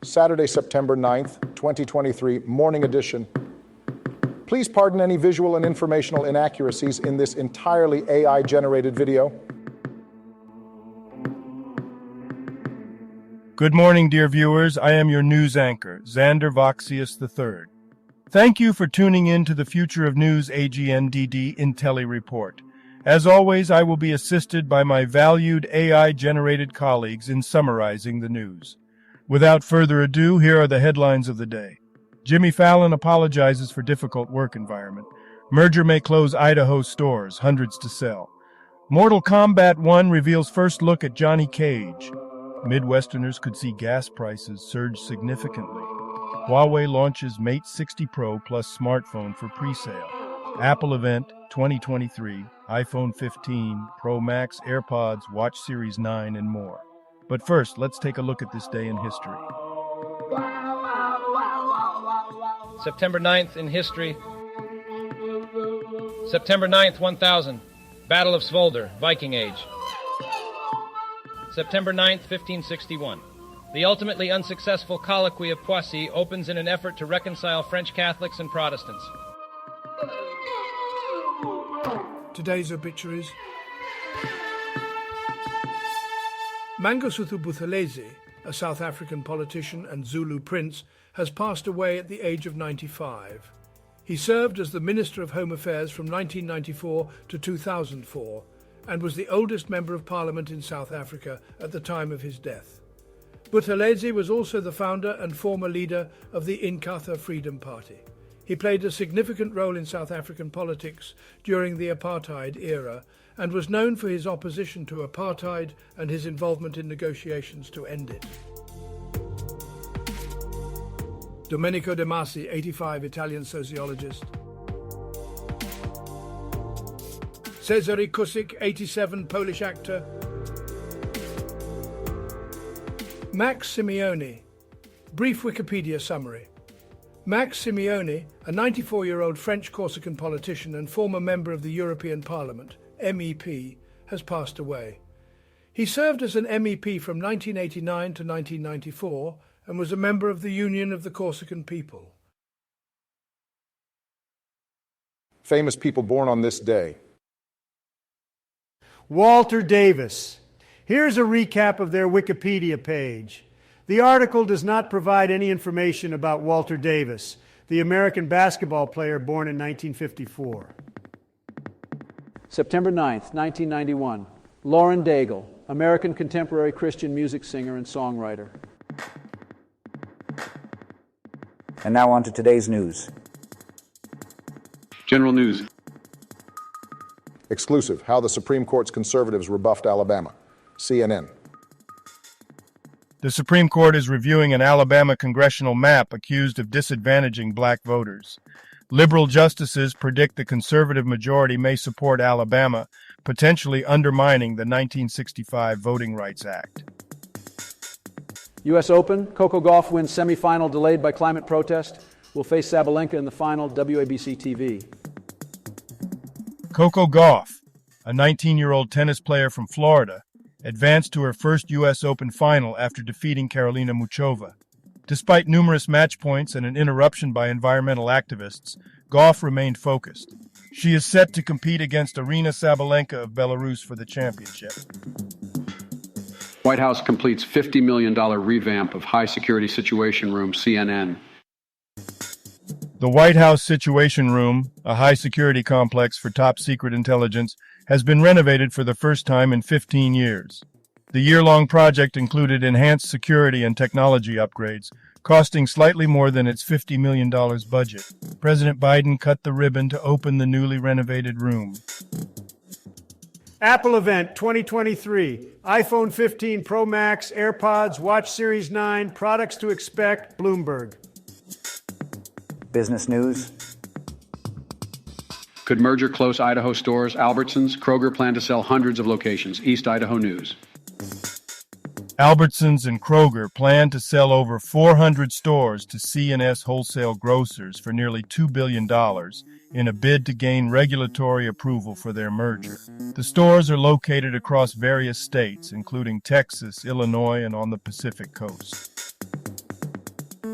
Saturday, September 9th, 2023, morning edition. Please pardon any visual and informational inaccuracies in this entirely AI-generated video. Good morning, dear viewers. I am your news anchor, Xander Voxius III. Thank you for tuning in to the Future of News AGNDD Intellireport. As always, I will be assisted by my valued AI-generated colleagues in summarizing the news. Without further ado, here are the headlines of the day. Jimmy Fallon apologizes for difficult work environment. Merger may close Idaho stores, hundreds to sell. Mortal Kombat 1 reveals first look at Johnny Cage. Midwesterners could see gas prices surge significantly. Huawei launches Mate 60 Pro Plus smartphone for pre-sale. Apple event 2023, iPhone 15, Pro Max, AirPods, Watch Series 9, and more. But first, let's take a look at this day in history. September 9th in history. September 9th, 1000. Battle of Svolder, Viking Age. September 9th, 1561. The ultimately unsuccessful colloquy of Poissy opens in an effort to reconcile French Catholics and Protestants. Today's obituaries. Mangosuthu Buthelezi, a South African politician and Zulu prince, has passed away at the age of 95. He served as the Minister of Home Affairs from 1994 to 2004 and was the oldest Member of Parliament in South Africa at the time of his death. Buthelezi was also the founder and former leader of the Inkatha Freedom Party. He played a significant role in South African politics during the apartheid era and was known for his opposition to apartheid and his involvement in negotiations to end it. Domenico De Masi, 85, Italian sociologist. Cezary Kusik, 87, Polish actor. Max Simeoni. Brief Wikipedia summary. Max Simeoni, a 94-year-old French Corsican politician and former member of the European Parliament, MEP, has passed away. He served as an MEP from 1989 to 1994 and was a member of the Union of the Corsican People. Famous people born on this day. Walter Davis. Here's a recap of their Wikipedia page. The article does not provide any information about Walter Davis, the American basketball player born in 1954. September 9th, 1991. Lauren Daigle, American contemporary Christian music singer and songwriter. And now on to today's news. General news. Exclusive, how the Supreme Court's conservatives rebuffed Alabama. CNN. The Supreme Court is reviewing an Alabama congressional map accused of disadvantaging black voters. Liberal justices predict the conservative majority may support Alabama, potentially undermining the 1965 Voting Rights Act. U.S. Open, Coco Gauff wins semifinal delayed by climate protest. Will face Sabalenka in the final, WABC TV. Coco Gauff, a 19-year-old tennis player from Florida, advanced to her first U.S. Open final after defeating Karolina Muchova. Despite numerous match points and an interruption by environmental activists, Gauff remained focused. She is set to compete against Aryna Sabalenka of Belarus for the championship. White House completes $50 million revamp of high-security situation room, CNN. The White House Situation Room, a high-security complex for top-secret intelligence, has been renovated for the first time in 15 years. The year-long project included enhanced security and technology upgrades, costing slightly more than its $50 million budget. President Biden cut the ribbon to open the newly renovated room. Apple event 2023, iPhone 15 Pro Max, AirPods, Watch Series 9, products to expect, Bloomberg. Business news. Could merger close Idaho stores? Albertsons, Kroger plan to sell hundreds of locations. East Idaho News. Albertsons and Kroger plan to sell over 400 stores to C&S wholesale grocers for nearly $2 billion in a bid to gain regulatory approval for their merger. The stores are located across various states, including Texas, Illinois, and on the Pacific Coast.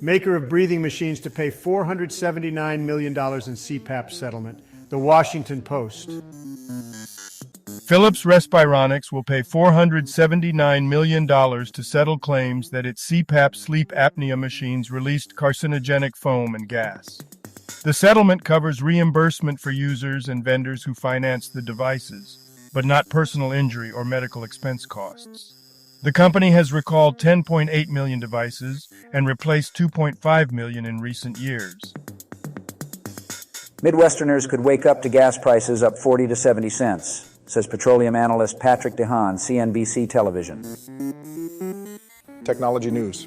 maker of breathing machines, to pay $479 million in CPAP settlement. The Washington Post. Philips Respironics will pay $479 million to settle claims that its CPAP sleep apnea machines released carcinogenic foam and gas. The settlement covers reimbursement for users and vendors who finance the devices, but not personal injury or medical expense costs. The company has recalled 10.8 million devices and replaced 2.5 million in recent years. Midwesterners could wake up to gas prices up 40 to 70 cents, says petroleum analyst Patrick DeHaan, CNBC Television. Technology news.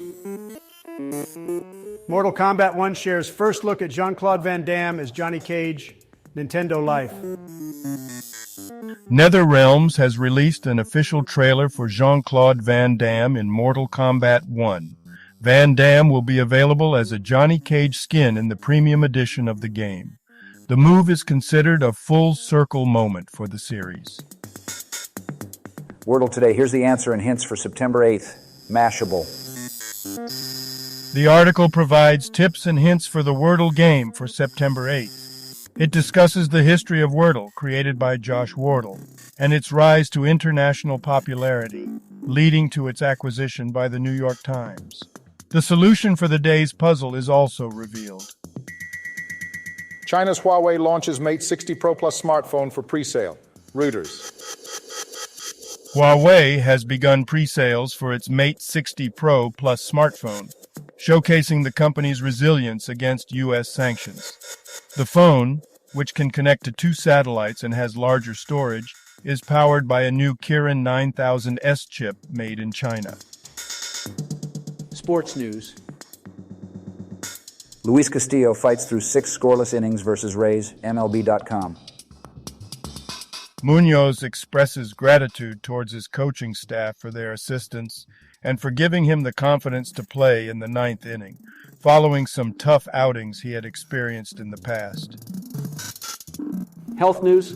Mortal Kombat 1 shares first look at Jean-Claude Van Damme as Johnny Cage. Nintendo Life. NetherRealms has released an official trailer for Jean-Claude Van Damme in Mortal Kombat 1. Van Damme will be available as a Johnny Cage skin in the premium edition of the game. The move is considered a full-circle moment for the series. Wordle today. Here's the answer and hints for September 8th. Mashable. The article provides tips and hints for the Wordle game for September 8th. It discusses the history of Wordle, created by Josh Wardle, and its rise to international popularity, leading to its acquisition by the New York Times. The solution for the day's puzzle is also revealed. China's Huawei launches Mate 60 Pro Plus smartphone for pre-sale. Reuters. Huawei has begun pre-sales for its Mate 60 Pro Plus smartphone, showcasing the company's resilience against U.S. sanctions. The phone, which can connect to 2 satellites and has larger storage, is powered by a new Kirin 9000S chip made in China. Sports news. Luis Castillo fights through 6 scoreless innings versus Rays, MLB.com. Munoz expresses gratitude towards his coaching staff for their assistance and for giving him the confidence to play in the 9th inning, following some tough outings he had experienced in the past. Health news.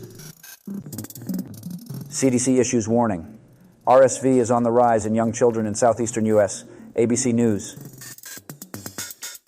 CDC issues warning. RSV is on the rise in young children in southeastern U.S. ABC News.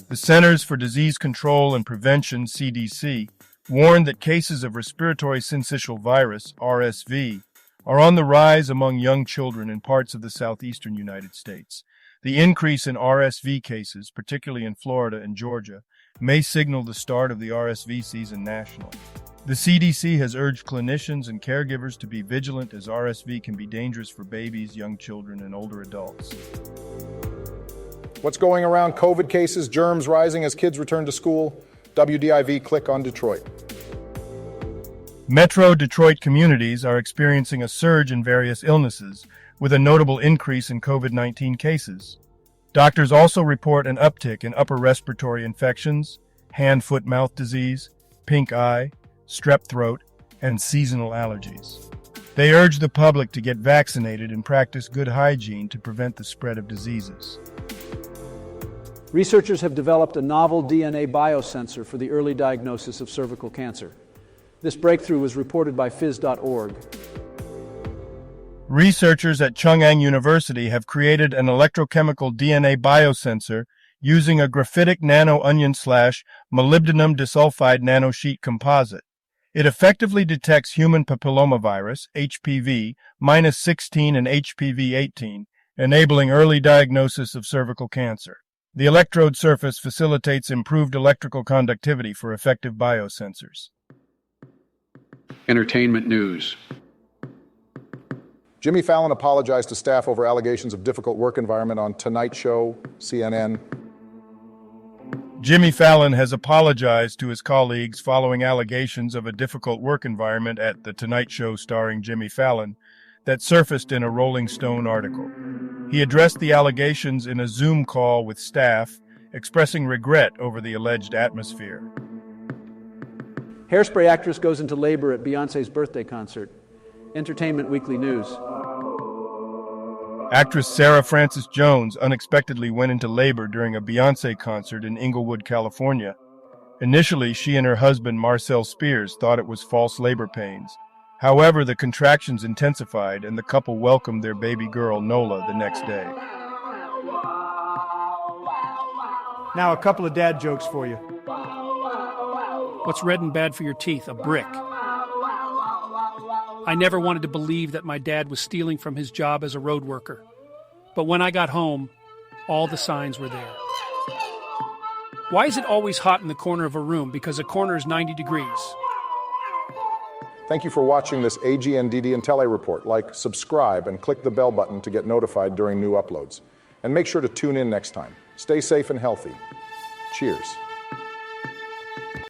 The Centers for Disease Control and Prevention, CDC, warned that cases of respiratory syncytial virus, RSV, are on the rise among young children in parts of the southeastern United States. The increase in RSV cases, particularly in Florida and Georgia, may signal the start of the RSV season nationally. The CDC has urged clinicians and caregivers to be vigilant, as RSV can be dangerous for babies, young children, and older adults. What's going around? COVID cases, germs rising as kids return to school. WDIV, click on Detroit. Metro Detroit communities are experiencing a surge in various illnesses, with a notable increase in COVID-19 cases. Doctors also report an uptick in upper respiratory infections, hand-foot-mouth disease, pink eye, strep throat, and seasonal allergies. They urge the public to get vaccinated and practice good hygiene to prevent the spread of diseases. Researchers have developed a novel DNA biosensor for the early diagnosis of cervical cancer. This breakthrough was reported by phys.org. Researchers at Chungang University have created an electrochemical DNA biosensor using a graphitic nano-onion/molybdenum disulfide nanosheet composite. It effectively detects human papillomavirus, HPV, -16 and HPV-18, enabling early diagnosis of cervical cancer. The electrode surface facilitates improved electrical conductivity for effective biosensors. Entertainment news. Jimmy Fallon apologized to staff over allegations of difficult work environment on Tonight Show, CNN. Jimmy Fallon has apologized to his colleagues following allegations of a difficult work environment at The Tonight Show starring Jimmy Fallon that surfaced in a Rolling Stone article. He addressed the allegations in a Zoom call with staff, expressing regret over the alleged atmosphere. Hairspray actress goes into labor at Beyoncé's birthday concert. Entertainment Weekly News. Actress Sarah Frances Jones unexpectedly went into labor during a Beyoncé concert in Inglewood, California. Initially, she and her husband, Marcel Spears, thought it was false labor pains. However, the contractions intensified and the couple welcomed their baby girl, Nola, the next day. Now, a couple of dad jokes for you. What's red and bad for your teeth? A brick. I never wanted to believe that my dad was stealing from his job as a road worker. But when I got home, all the signs were there. Why is it always hot in the corner of a room? Because a corner is 90 degrees. Thank you for watching this AGNDD Intellireport. Like, subscribe, and click the bell button to get notified during new uploads. And make sure to tune in next time. Stay safe and healthy. Cheers.